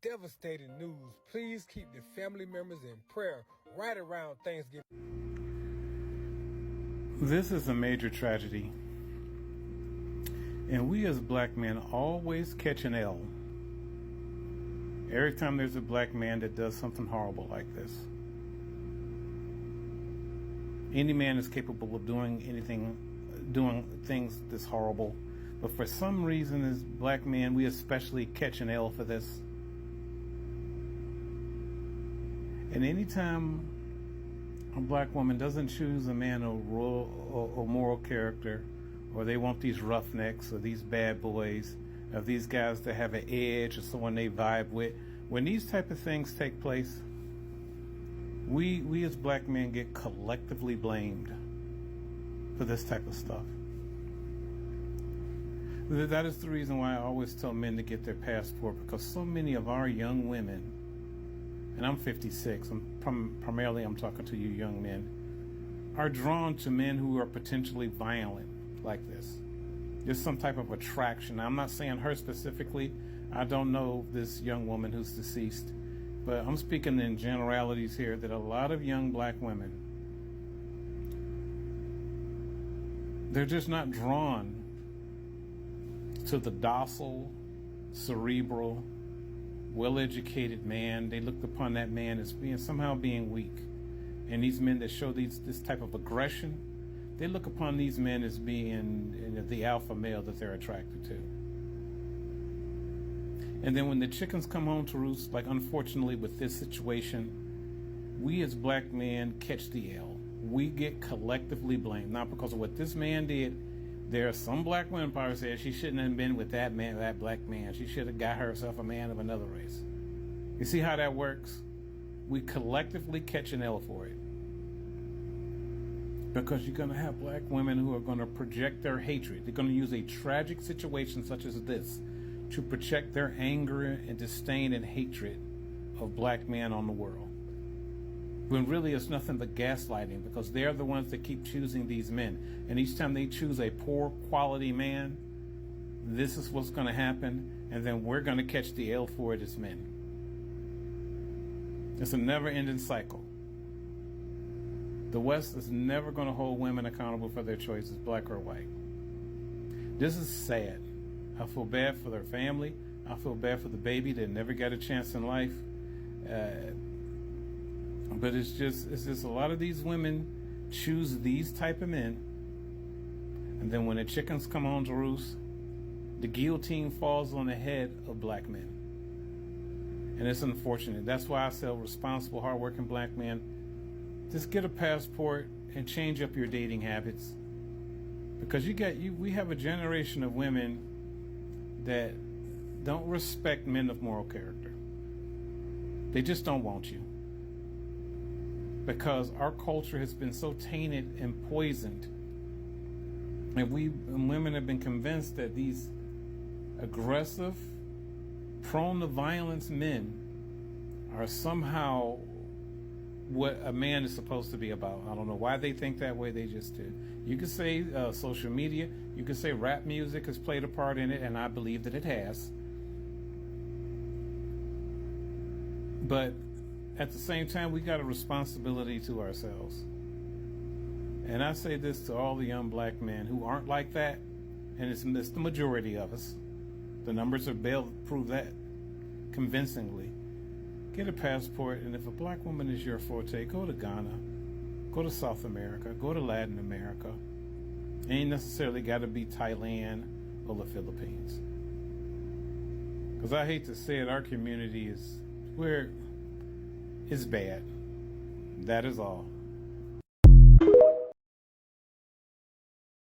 devastating news. Please keep the family members in prayer right around Thanksgiving. This is a major tragedy, and we as black men always catch an L every time there's a black man that does something horrible like this. Any man is capable of doing things this horrible, but for some reason as black men, we especially catch an L for this. And anytime a black woman doesn't choose a man of moral character, or they want these roughnecks or these bad boys, or these guys that have an edge or someone they vibe with, when these type of things take place, we as black men get collectively blamed for this type of stuff. That is the reason why I always tell men to get their passport, because so many of our young women, and I'm 56, primarily I'm talking to you young men, are drawn to men who are potentially violent like this. There's some type of attraction. Now, I'm not saying her specifically. I don't know this young woman who's deceased, but I'm speaking in generalities here, that a lot of young black women, they're just not drawn to the docile, cerebral, well-educated man. They looked upon that man as somehow being weak. And these men that show this type of aggression, they look upon these men as being the alpha male that they're attracted to. And then when the chickens come home to roost, like unfortunately with this situation, we as black men catch the L. We get collectively blamed, not because of what this man did. There are some black women probably said she shouldn't have been with that man, that black man. She should have got herself a man of another race. You see how that works? We collectively catch an L for it. Because you're going to have black women who are going to project their hatred. They're going to use a tragic situation such as this to project their anger and disdain and hatred of black men on the world. When really it's nothing but gaslighting, because they're the ones that keep choosing these men. And each time they choose a poor quality man, this is what's going to happen, and then we're going to catch the L for it as men. It's a never-ending cycle. The West is never going to hold women accountable for their choices, black or white. This is sad. I feel bad for their family. I feel bad for the baby that never got a chance in life. But it's just a lot of these women choose these type of men, and then when the chickens come home to roost, the guillotine falls on the head of black men. And it's unfortunate. That's why I say responsible, hardworking black men, just get a passport and change up your dating habits, because we have a generation of women that don't respect men of moral character. They just don't want you. Because our culture has been so tainted and poisoned, and women have been convinced that these aggressive, prone to violence men are somehow what a man is supposed to be about. I don't know why they think that way, they just do. You could say social media, you could say rap music has played a part in it, and I believe that it has. But at the same time, we got a responsibility to ourselves. And I say this to all the young black men who aren't like that, and it's the majority of us. The numbers prove that convincingly. Get a passport, and if a black woman is your forte, go to Ghana, go to South America, go to Latin America. Ain't necessarily got to be Thailand or the Philippines. Because I hate to say it, our community is bad. That is all.